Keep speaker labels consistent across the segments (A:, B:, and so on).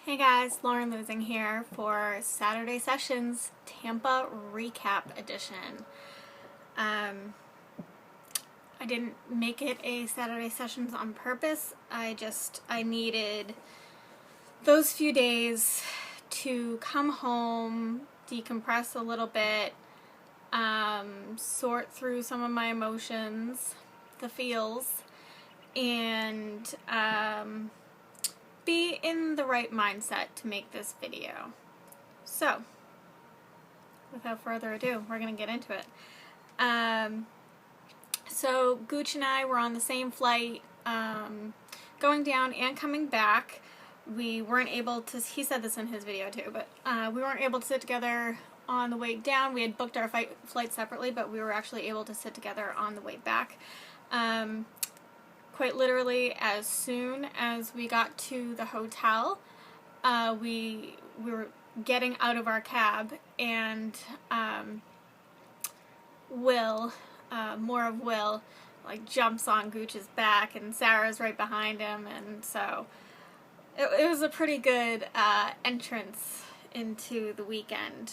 A: Hey guys, Lauren Losing here for Saturday Sessions Tampa Recap Edition. I didn't make it a Saturday Sessions on purpose. I needed those few days to come home, decompress a little bit, sort through some of my emotions, the feels, and be in the right mindset to make this video. So, without further ado, we're going to get into it. So, Gooch and I were on the same flight, going down and coming back. We weren't able to, he said this in his video too, but we weren't able to sit together on the way down. We had booked our flight separately, but we were actually able to sit together on the way back. Quite literally, as soon as we got to the hotel, we were getting out of our cab, and Will, more of Will, like jumps on Gooch's back, and Sarah's right behind him, and so it was a pretty good entrance into the weekend.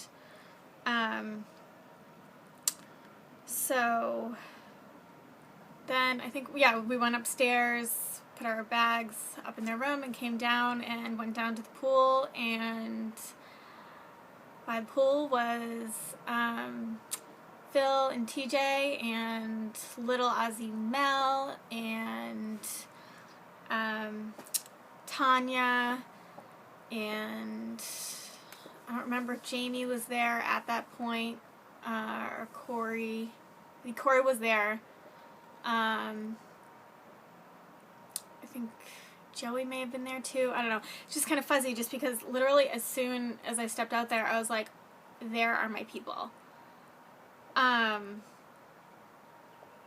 A: So then I think, yeah, we went upstairs, put our bags up in their room, and came down and went down to the pool. And by the pool was Phil and TJ and little Ozzy Mel and Tanya, and I don't remember if Jamie was there at that point, or Corey. I think Corey was there. I think Joey may have been there too. I don't know. It's just kind of fuzzy just because literally as soon as I stepped out there, I was like, there are my people.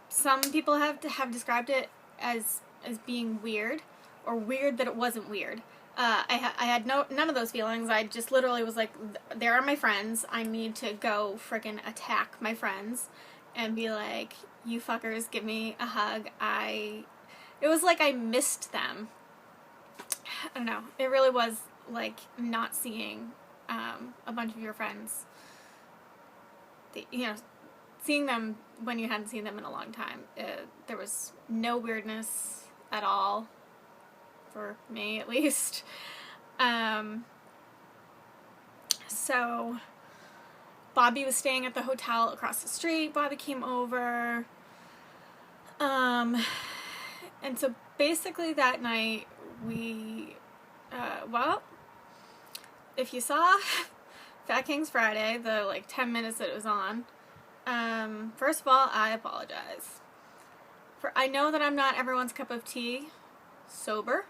A: Some people have described it as being weird, or weird that it wasn't weird. I had none of those feelings. I just literally was like, there are my friends. I need to go freaking attack my friends and be like, you fuckers, give me a hug. It was like I missed them. I don't know. It really was like not seeing a bunch of your friends. Seeing them when you hadn't seen them in a long time. There was no weirdness at all, for me at least. So Bobby was staying at the hotel across the street. Bobby came over. And so basically that night we, well, if you saw Fat Kings Friday, the 10 minutes that it was on, first of all, I apologize. I know that I'm not everyone's cup of tea sober.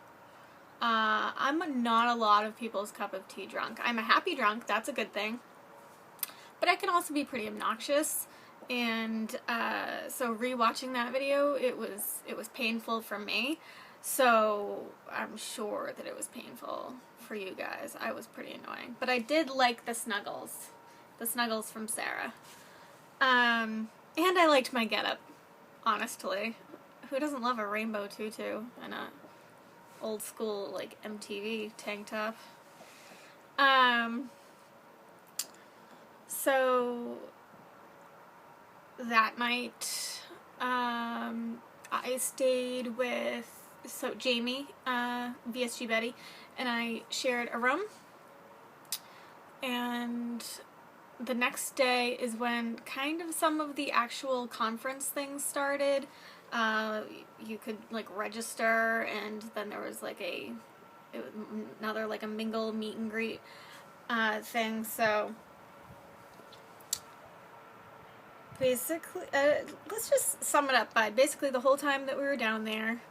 A: I'm not a lot of people's cup of tea drunk. I'm a happy drunk, that's a good thing. But I can also be pretty obnoxious, and so rewatching that video, it was painful for me. So I'm sure that it was painful for you guys. I was pretty annoying, but I did like the snuggles from Sarah, and I liked my getup. Honestly, who doesn't love a rainbow tutu and a old school MTV tank top? So that night, I stayed with Jamie, VSG Betty, and I shared a room. And the next day is when kind of some of the actual conference things started. You could register, and then there was another a mingle meet and greet thing. So basically, let's just sum it up by basically the whole time that we were down there,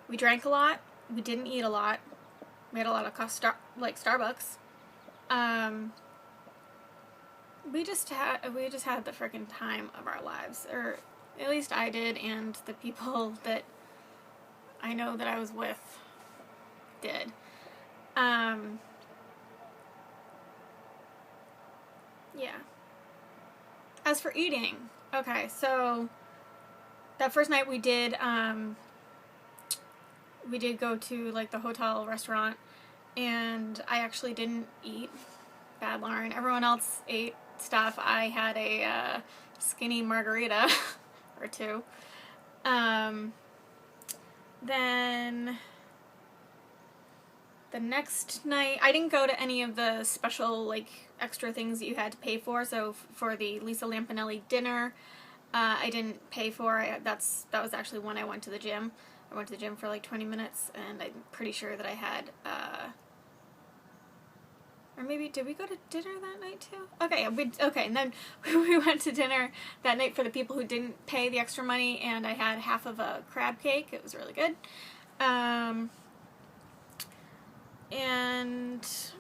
A: we drank a lot, we didn't eat a lot, we had a lot of Starbucks. We just had the freaking time of our lives, or at least I did, and the people that I know that I was with did. Yeah. As for eating, okay, so that first night we did we did go to like the hotel restaurant, and I actually didn't eat. Bad Lauren. Everyone else ate stuff. I had a skinny margarita or two. Then the next night, I didn't go to any of the special like extra things that you had to pay for. So for the Lisa Lampanelli dinner, I didn't pay for. That was actually when I went to the gym. I went to the gym for like 20 minutes, and I'm pretty sure that I had, or maybe, did we go to dinner that night too? Okay, and then we went to dinner that night for the people who didn't pay the extra money, and I had half of a crab cake. It was really good. And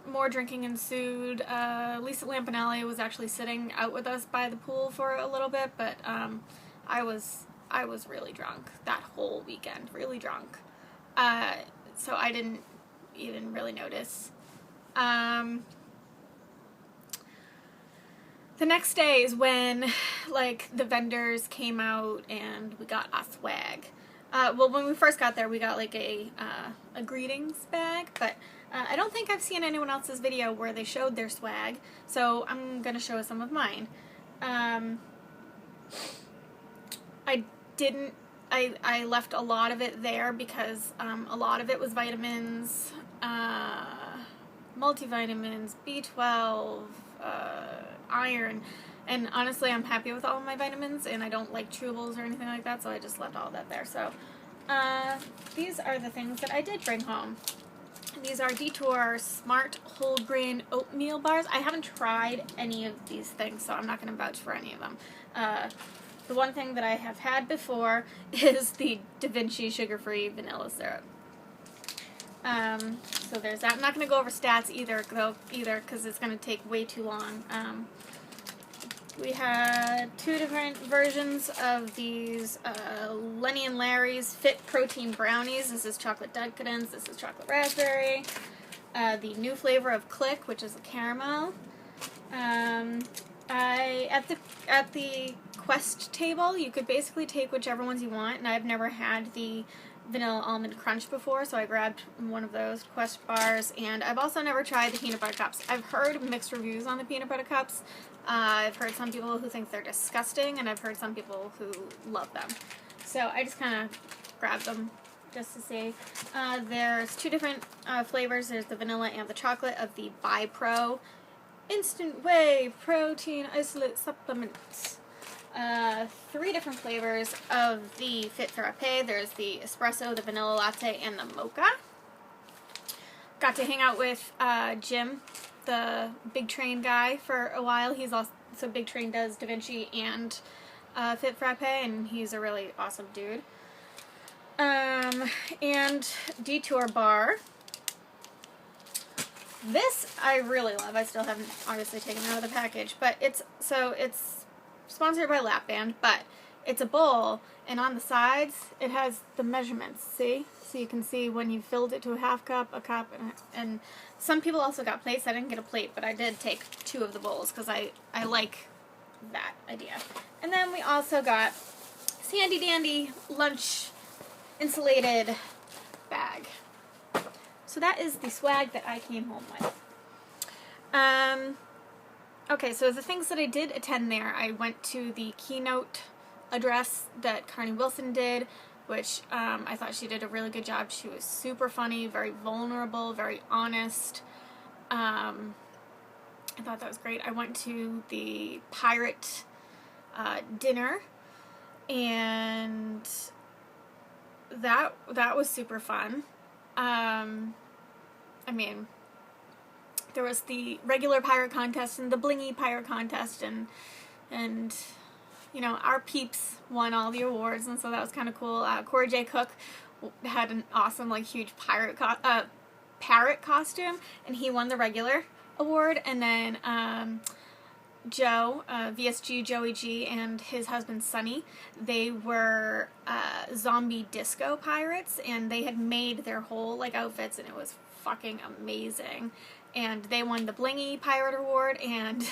A: more drinking ensued. Lisa Lampanelli was actually sitting out with us by the pool for a little bit, but I was really drunk that whole weekend, really drunk. So I didn't even really notice. The next day is when like the vendors came out and we got our swag. Well, when we first got there, we got like a greetings bag, but I don't think I've seen anyone else's video where they showed their swag, so I'm gonna show some of mine. I left a lot of it there because a lot of it was vitamins, multivitamins, B12, iron, and honestly I'm happy with all of my vitamins, and I don't like chewables or anything like that, so I just left all that there. So these are the things that I did bring home. These are Detour Smart Whole Grain Oatmeal Bars. I haven't tried any of these things, so I'm not going to vouch for any of them. The one thing that I have had before is the Da Vinci sugar-free vanilla syrup. So there's that. I'm not going to go over stats either, because it's going to take way too long. We had two different versions of these Lenny and Larry's Fit Protein Brownies. This is chocolate decadence. This is chocolate raspberry. The new flavor of Click, which is a caramel. At the Quest table, you could basically take whichever ones you want, and I've never had the Vanilla Almond Crunch before, so I grabbed one of those Quest bars, and I've also never tried the peanut butter cups. I've heard mixed reviews on the peanut butter cups. I've heard some people who think they're disgusting, and I've heard some people who love them. So I just kind of grabbed them just to see. There's two different flavors. There's the vanilla and the chocolate of the BiPro Instant Whey Protein Isolate Supplements. Three different flavors of the Fit Frappe. There's the espresso, the vanilla latte, and the mocha. Got to hang out with Jim, the Big Train guy, for a while. He's also, so Big Train does Da Vinci and Fit Frappe, and he's a really awesome dude. And Detour Bar. This I really love. I still haven't obviously taken it out of the package, but it's sponsored by Lap Band, but it's a bowl, and on the sides it has the measurements, see? So you can see when you filled it to a half cup, a cup, and some people also got plates. I didn't get a plate, but I did take two of the bowls because I like that idea. And then we also got Sandy Dandy lunch insulated bag. So that is the swag that I came home with. Okay, so the things that I did attend there, I went to the keynote address that Carney Wilson did, which I thought she did a really good job. She was super funny, very vulnerable, very honest. I thought that was great. I went to the pirate dinner, and that was super fun. I mean, there was the regular pirate contest and the blingy pirate contest, and you know, our peeps won all the awards, and so that was kind of cool. Corey J. Cook had an awesome, like, huge parrot costume, and he won the regular award. And then Joe, VSG Joey G, and his husband Sonny, they were zombie disco pirates, and they had made their whole, like, outfits, and it was fucking amazing. And they won the Blingy Pirate Award, and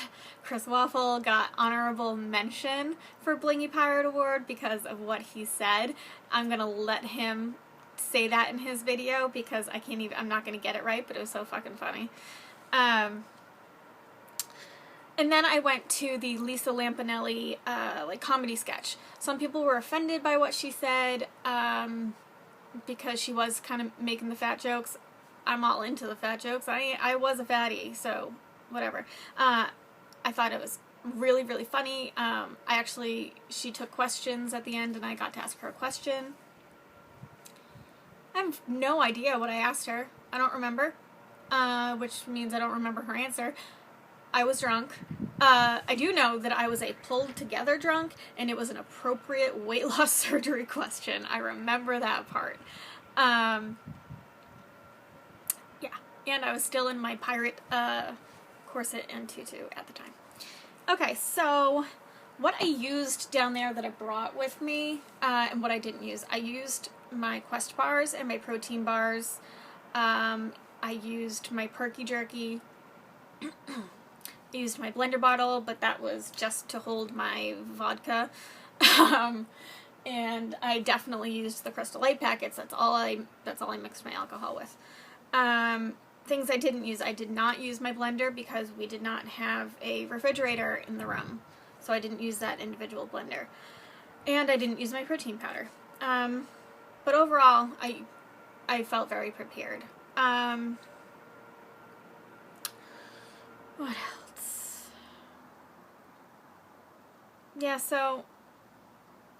A: Chris Waffle got honorable mention for Blingy Pirate Award because of what he said. I'm gonna let him say that in his video because I'm not going to get it right, but it was so fucking funny. And then I went to the Lisa Lampanelli, like, comedy sketch. Some people were offended by what she said, because she was kind of making the fat jokes. I'm all into the fat jokes. I was a fatty, so whatever. I thought it was really, really funny. She took questions at the end, and I got to ask her a question. I have no idea what I asked her. I don't remember, which means I don't remember her answer. I was drunk. I do know that I was a pulled together drunk, and it was an appropriate weight loss surgery question. I remember that part. Yeah, and I was still in my pirate corset and tutu at the time. Okay, so what I used down there that I brought with me, and what I didn't use, I used my Quest bars and my protein bars. I used my Perky Jerky. I used my blender bottle, but that was just to hold my vodka. And I definitely used the Crystal Light packets. That's all I mixed my alcohol with. Things I didn't use. I did not use my blender because we did not have a refrigerator in the room. So I didn't use that individual blender. And I didn't use my protein powder. But overall, I felt very prepared. What else? Yeah, so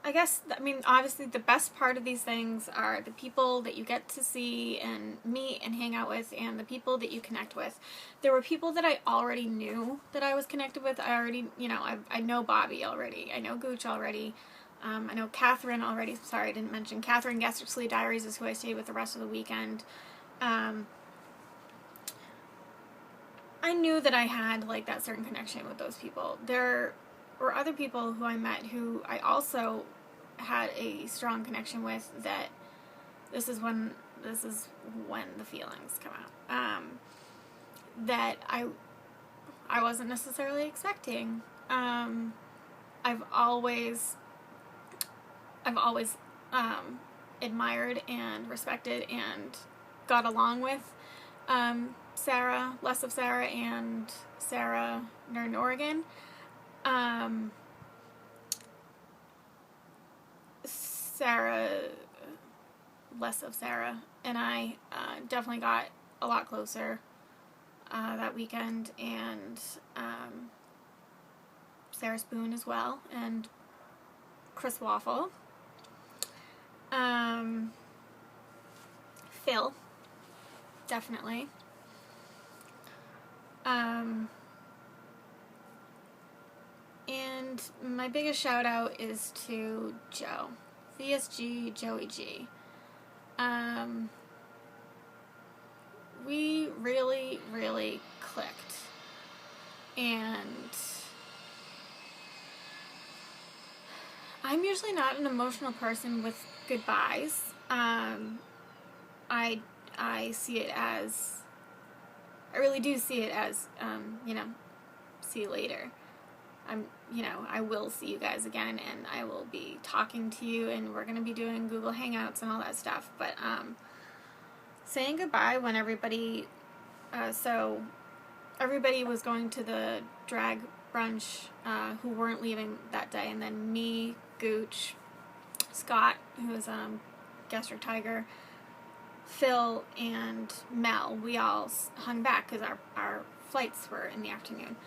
A: I guess, obviously the best part of these things are the people that you get to see and meet and hang out with, and the people that you connect with. There were people that I already knew that I was connected with. I know Bobby already. I know Gooch already. I know Catherine already. Sorry, I didn't mention Catherine. Gastric Sleeve Diaries is who I stayed with the rest of the weekend. I knew that I had, like, that certain connection with those people. There were other people who I met who I also had a strong connection with, that this is when the feelings come out. That I wasn't necessarily expecting. I've always admired and respected and got along with Sarah, Less of Sarah, and Sarah Nerd Oregon. Sarah, Less of Sarah, and I definitely got a lot closer that weekend, and Sarah Spoon as well, and Chris Waffle. Phil, definitely. And my biggest shout out is to Joe. VSG Joey G. We really, really clicked. And I'm usually not an emotional person with goodbyes. I see it as, I really do see it as, see you later. I will see you guys again, and I will be talking to you, and we're going to be doing Google Hangouts and all that stuff, but, saying goodbye when everybody, so everybody was going to the drag brunch, who weren't leaving that day, and then me, Gooch, Scott, who is, Gastric Tiger, Phil, and Mel, we all hung back, because our flights were in the afternoon.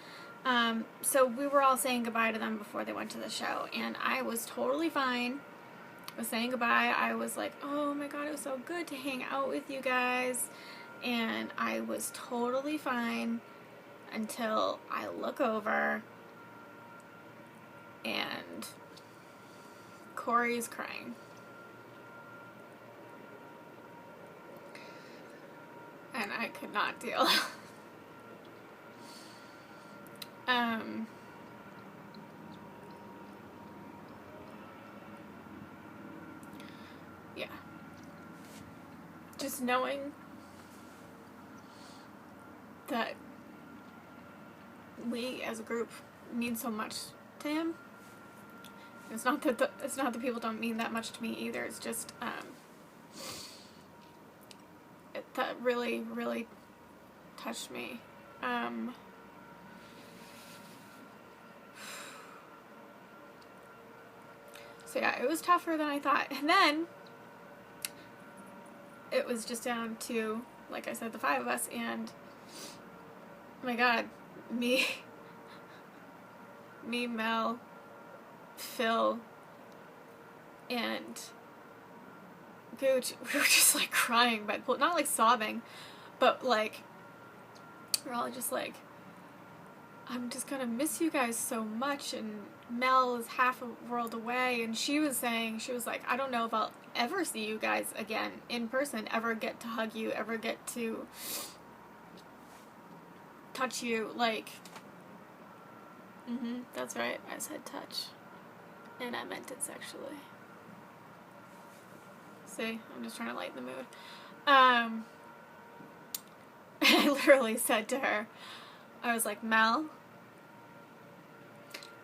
A: So we were all saying goodbye to them before they went to the show, and I was totally fine with saying goodbye. I was like, oh my god, it was so good to hang out with you guys, and I was totally fine until I look over and Corey's crying. And I could not deal. Yeah. Just knowing that we as a group mean so much to him. It's not that people don't mean that much to me either. It's just, that really, really touched me. So yeah, it was tougher than I thought. And then it was just down to, like I said, the 5 of us, and oh my God, me, Mel, Phil, and Gooch, we were just like crying by the pool. Not like sobbing, but like, we're all just like, I'm just gonna miss you guys so much. And Mel is half a world away, and she was like, I don't know if I'll ever see you guys again in person, ever get to hug you, ever get to touch you. Like, that's right, I said touch, and I meant it sexually. See, I'm just trying to lighten the mood. I literally said to her, I was like, Mel,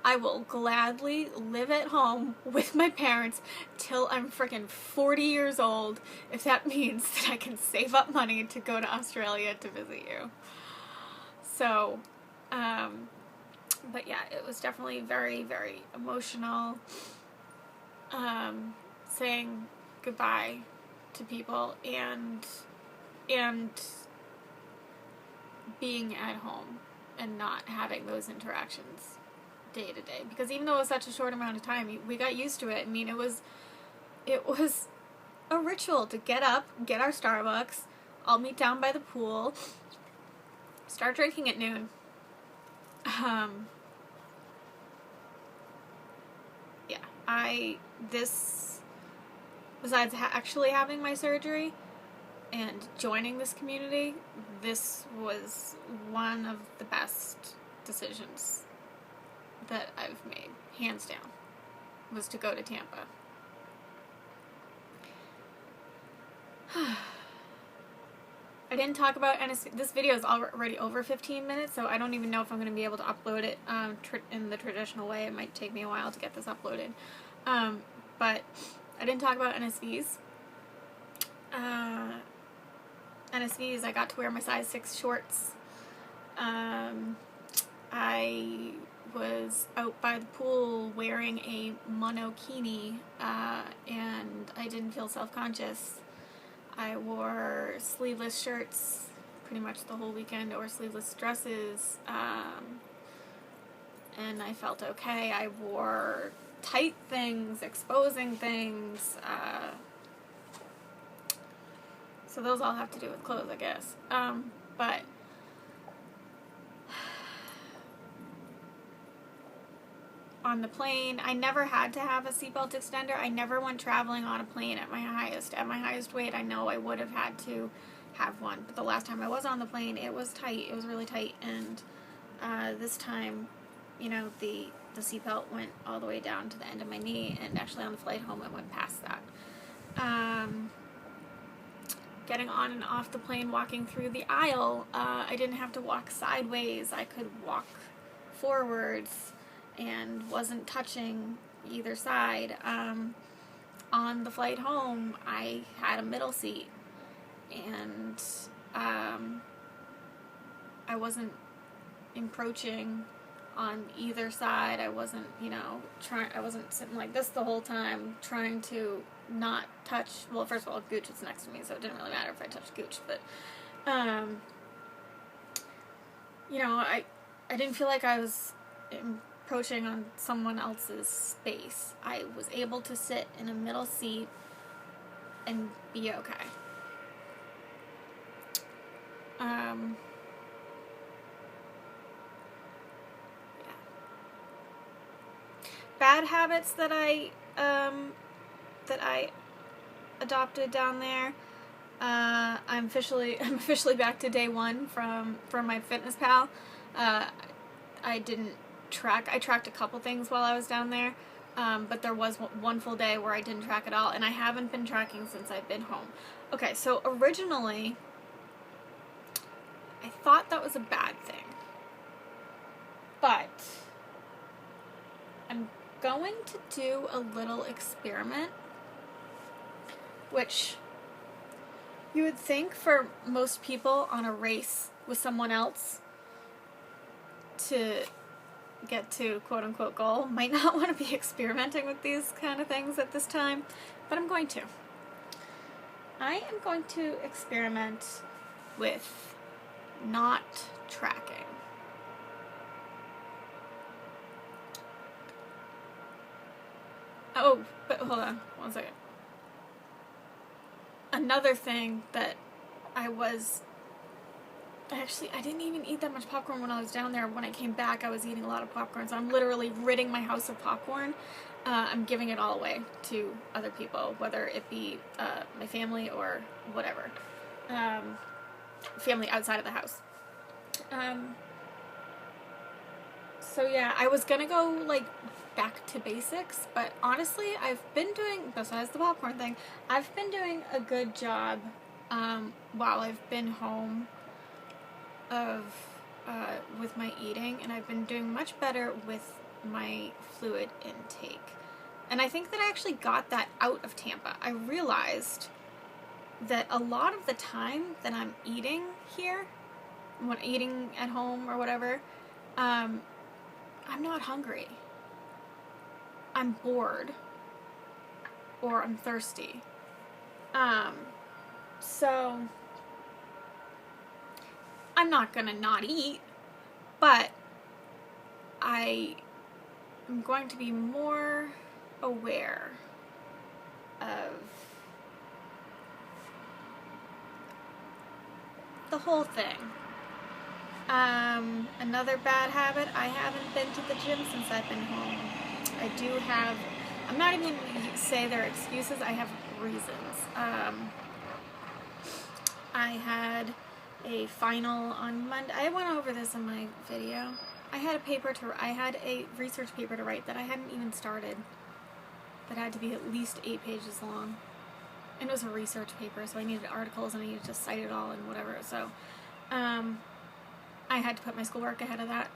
A: I will gladly live at home with my parents till I'm freaking 40 years old, if that means that I can save up money to go to Australia to visit you. So, but yeah, it was definitely very, very emotional, saying goodbye to people and being at home and not having those interactions day to day, because even though it was such a short amount of time, we got used to it. I mean, it was a ritual to get up, get our Starbucks, all meet down by the pool, start drinking at noon. Besides actually having my surgery and joining this community, this was one of the best decisions that I've made, hands down, was to go to Tampa. I didn't talk about NSV. This video is already over 15 minutes, so I don't even know if I'm going to be able to upload it in the traditional way. It might take me a while to get this uploaded. But I didn't talk about NSVs. NSVs, I got to wear my size 6 shorts. I was out by the pool wearing a monokini, and I didn't feel self-conscious. I wore sleeveless shirts pretty much the whole weekend, or sleeveless dresses, and I felt okay. I wore tight things, exposing things, so those all have to do with clothes, I guess. But on the plane, I never had to have a seatbelt extender. I never went traveling on a plane at my highest. At my highest weight, I know I would have had to have one. But the last time I was on the plane, it was tight. It was really tight. And this time, you know, the seatbelt went all the way down to the end of my knee. And actually on the flight home, it went past that. Getting on and off the plane, walking through the aisle, I didn't have to walk sideways. I could walk forwards and wasn't touching either side. On the flight home, I had a middle seat, and I wasn't encroaching on either side. I wasn't, I wasn't sitting like this the whole time, trying to not touch. Well, first of all, Gooch was next to me, so it didn't really matter if I touched Gooch, but, I didn't feel like I was approaching on someone else's space. I was able to sit in a middle seat and be okay. Yeah. Bad habits that I adopted down there. I'm officially back to day 1 from my fitness pal. I didn't track. I tracked a couple things while I was down there, but there was one full day where I didn't track at all, and I haven't been tracking since I've been home. Okay, so originally, I thought that was a bad thing, but I'm going to do a little experiment, which You would think for most people on a race with someone else to get to quote-unquote goal might not want to be experimenting with these kind of things at this time, but I'm going to. I am going to experiment with not tracking. Oh, but hold on 1 second. Another thing that I didn't even eat that much popcorn when I was down there. When I came back, I was eating a lot of popcorn, so I'm literally ridding my house of popcorn. I'm giving it all away to other people, whether it be my family or whatever. Family outside of the house. So yeah, I was gonna go, like, back to basics, but honestly, I've been doing, besides the popcorn thing, I've been doing a good job while I've been home with my eating, and I've been doing much better with my fluid intake. And I think that I actually got that out of Tampa. I realized that a lot of the time that I'm eating here, when eating at home or whatever, I'm not hungry. I'm bored. Or I'm thirsty. So I'm not gonna not eat, but I am going to be more aware of the whole thing. Another bad habit, I haven't been to the gym since I've been home. I'm not even going to say they're excuses, I have reasons. I had a final on Monday. I went over this in my video. I had a research paper to write that I hadn't even started. That had to be at least 8 pages long. And it was a research paper, so I needed articles and I needed to cite it all and whatever. So, I had to put my schoolwork ahead of that.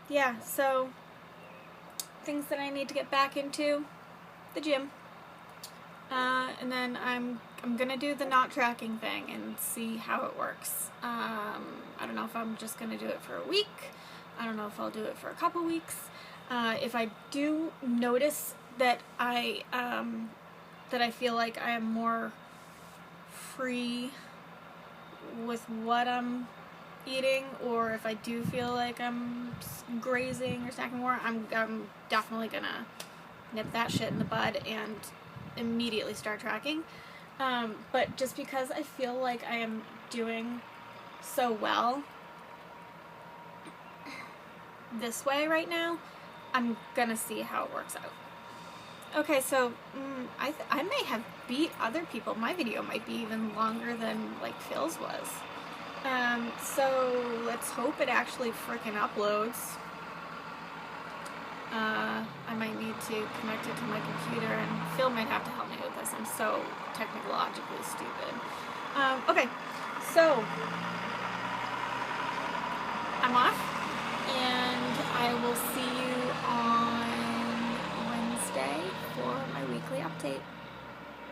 A: Yeah, so things that I need to get back into: the gym. And then I'm gonna do the not tracking thing and see how it works. I don't know if I'm just gonna do it for a week. I don't know if I'll do it for a couple weeks. If I do notice that I feel like I am more free with what I'm eating, or if I do feel like I'm grazing or snacking more, I'm definitely gonna nip that shit in the bud and immediately start tracking. But just because I feel like I am doing so well this way right now, I'm gonna see how it works out. Okay, so I may have beat other people. My video might be even longer than like Phil's was. So let's hope it actually frickin' uploads. I might need to connect it to my computer, and Phil might have to help me with this. I'm so technologically stupid. Okay, so I'm off, and I will see you on Wednesday for my weekly update.